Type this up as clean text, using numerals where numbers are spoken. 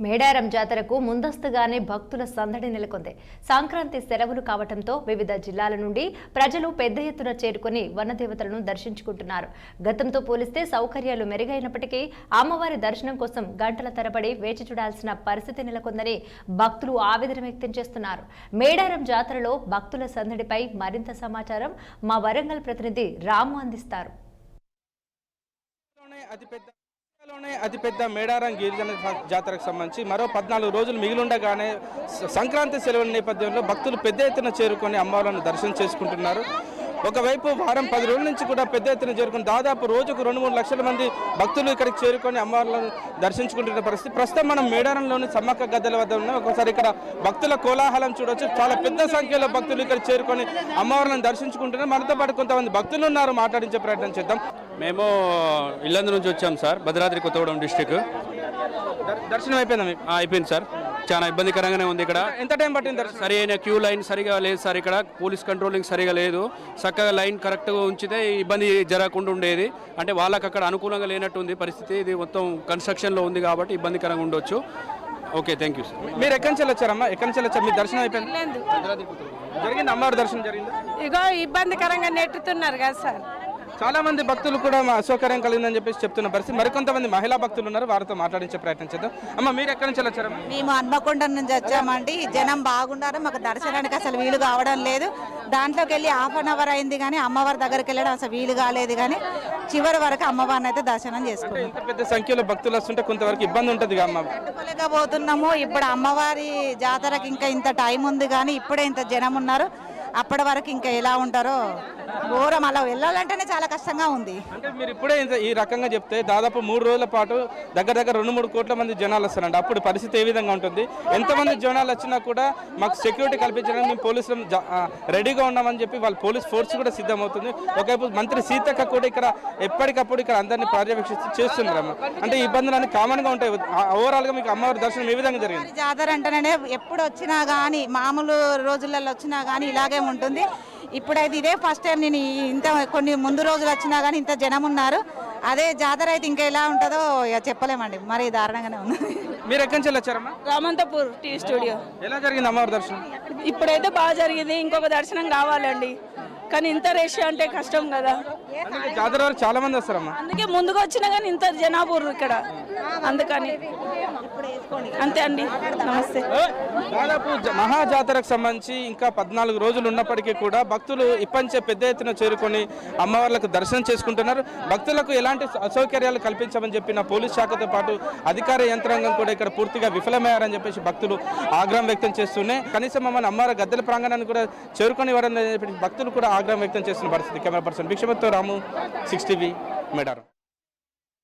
మేడారం జాతరకు ముందస్తుగానే భక్తుల సందడి నెలకొంది. సంక్రాంతి సెలవులు కావడంతో వివిధ జిల్లాల నుండి ప్రజలు పెద్ద ఎత్తున చేరుకుని వనదేవతలను దర్శించుకుంటున్నారు. గతంతో పోలిస్తే సౌకర్యాలు మెరుగైనప్పటికీ అమ్మవారి దర్శనం కోసం గంటల తరబడి వేచి చూడాల్సిన పరిస్థితి నెలకొందని భక్తులు ఆవేదన వ్యక్తం చేస్తున్నారు. మేడారం జాతరలో భక్తుల సందడిపై మరింత సమాచారం మా వరంగల్ ప్రతినిధి రాము అందిస్తారు. అతిపెద్ద మేడారం గిరిజన జాతరకు సంబంధించి మరో 14 రోజులు మిగిలిండగానే సంక్రాంతి సెలవుల నేపథ్యంలో భక్తులు పెద్ద ఎత్తున చేరుకొని అమ్మవారిని దర్శనం చేసుకుంటున్నారు. ఒకవైపు వారం 10 రోజుల నుంచి కూడా పెద్ద ఎత్తున చేరుకుని దాదాపు రోజుకు 2-3 లక్షల మంది భక్తులు ఇక్కడికి చేరుకొని అమ్మవార్లను దర్శించుకుంటున్న పరిస్థితి. ప్రస్తుతం మనం మేడారంలోని సమ్మక్క గద్దెల వద్ద ఉన్నాం. ఒకసారి ఇక్కడ భక్తుల కోలాహలం చూడవచ్చు. చాలా పెద్ద సంఖ్యలో భక్తులు ఇక్కడ చేరుకొని అమ్మవార్లను దర్శించుకుంటున్నారు. మనతో పాటు కొంతమంది భక్తులు ఉన్నారు, మాట్లాడించే ప్రయత్నం చేద్దాం. మేము ఇల్లందు నుంచి వచ్చాం సార్, భద్రాద్రి కొత్తగూడెం డిస్టిక్. దర్శనం అయిపోయిందా మీకు? అయిపోయింది సార్. చాలా ఇబ్బందికరంగానే ఉంది. ఇక్కడ ఎంత టైం పట్టింది? సరైన క్యూ లైన్ సరిగా లేదు సార్. ఇక్కడ పోలీస్ కంట్రోలింగ్ సరిగా లేదు. చక్కగా లైన్ కరెక్ట్గా ఉంచితే ఇబ్బంది జరగకుండా ఉండేది. అంటే వాళ్ళకి అక్కడ అనుకూలంగా లేనట్టుంది పరిస్థితి. ఇది మొత్తం కన్స్ట్రక్షన్లో ఉంది కాబట్టి ఇబ్బందికరంగా ఉండొచ్చు. Okay, thank you sir. మీరు ఎక్కడి నుంచి వచ్చారమ్మా? ఎక్కడి నుంచి వచ్చారు? మీ దర్శనం అయిపోయింది? జరిగింది, అమ్మవారి దర్శనం జరిగింది. ఇగో ఇబ్బందికరంగా నెట్టుతున్నారు కదా సార్. చాలా మంది భక్తులు కూడా అసౌకర్యం కలిగిందని చెప్పేసి చెప్తున్న పరిస్థితి. మరికొంతమంది మహిళా భక్తులు ఉన్నారు, వారితో మాట్లాడించే ప్రయత్నం చేద్దాం. అమ్మ, మీరు ఎక్కడి నుంచి వచ్చారు? మేము హన్మకొండ నుంచి వచ్చామండి. జనం బాగున్నారు, మాకు దర్శనానికి అసలు వీలు కావడం లేదు. దాంట్లోకి వెళ్ళి 1/2 అవర్ అయింది కానీ అమ్మవారి దగ్గరికి వెళ్ళడం అసలు వీలు కాలేదు. కానీ చివరి వరకు అమ్మవారిని అయితే దర్శనం చేసుకుంటాం. ఇంత పెద్ద సంఖ్యలో భక్తులు వస్తుంటే కొంతవరకు ఇబ్బంది ఉంటుంది. తట్టుకోలేకపోతున్నాము. ఇప్పుడు అమ్మవారి జాతరకి ఇంకా ఇంత టైం ఉంది కానీ ఇప్పుడే ఇంత జనం ఉన్నారు. అప్పటి వరకు ఇంకా ఎలా ఉంటారో ఘోరం. అలా వెళ్ళాలంటేనే చాలా కష్టంగా ఉంది. అంటే మీరు ఇప్పుడే ఈ రకంగా చెప్తే దాదాపు 3 రోజుల పాటు దగ్గర 2-3 కోట్ల మంది జనాలు వస్తారండి. అప్పుడు పరిస్థితి ఏ విధంగా ఉంటుంది? ఎంతమంది జనాలు వచ్చినా కూడా మాకు సెక్యూరిటీ కల్పించడానికి మేము పోలీసులు రెడీగా ఉన్నామని చెప్పి వాళ్ళ పోలీస్ ఫోర్స్ కూడా సిద్ధమవుతుంది. ఒకవైపు మంత్రి సీతక్క కూడా ఇక్కడ ఎప్పటికప్పుడు ఇక్కడ అందరినీ పర్యవేక్షిస్తూ చేస్తున్నారు. అంటే ఈ ఇబ్బందులు కామన్ గా ఉంటాయి. ఓవరాల్ గా మీకు అమ్మవారి దర్శనం ఏ విధంగా జరిగింది? జాతర అంటేనే ఎప్పుడు వచ్చినా కానీ మామూలు రోజులలో వచ్చినా కానీ ఇలాగే ఉంటుంది. ఇప్పుడైతే ఇదే ఫస్ట్ టైం నేను ఇంత కొన్ని ముందు రోజులు వచ్చినా కానీ ఇంత జనం ఉన్నారు. అదే జాతర అయితే ఇంకా ఎలా ఉంటుందో చెప్పలేమండి, మరి దారుణంగానే ఉంది. మీరు ఎక్కడి నుంచి వచ్చారమ్మా? Ramanthapur tea studio. ఎలా జరిగింది అమ్మవారి దర్శనం? ఇప్పుడైతే బాగా జరిగింది. ఇంకొక దర్శనం కావాలండి, కానీ ఇంత రేష్ అంటే కష్టం కదా. జాతర వరకు చాలా మంది వస్తారమ్మా. అందుకే ముందుగా వచ్చినా కానీ ఇంత జనాభూర్ ఇక్కడ, అందుకని అంతే అండి. నమస్తే. దాదాపు మహా జాతరకు సంబంధించి ఇంకా 14 రోజులు ఉన్నప్పటికీ కూడా భక్తులు ఇప్పంచే పెద్ద ఎత్తున చేరుకొని అమ్మవార్లకు దర్శనం చేసుకుంటున్నారు. భక్తులకు ఎలాంటి అసౌకర్యాలు కల్పించమని చెప్పిన పోలీస్ శాఖతో పాటు అధికార యంత్రాంగం కూడా ఇక్కడ పూర్తిగా విఫలమయ్యారని చెప్పేసి భక్తులు ఆగ్రహం వ్యక్తం చేస్తూనే కనీసం మమ్మల్ని అమ్మవారి గద్దెల ప్రాంగణాన్ని కూడా చేరుకొని వారని భక్తులు కూడా ఆగ్రహం వ్యక్తం చేస్తున్న పరిస్థితి. కెమెరా పర్సన్ భిక్షమతో రాము, 6 టీవీ, మేడారం.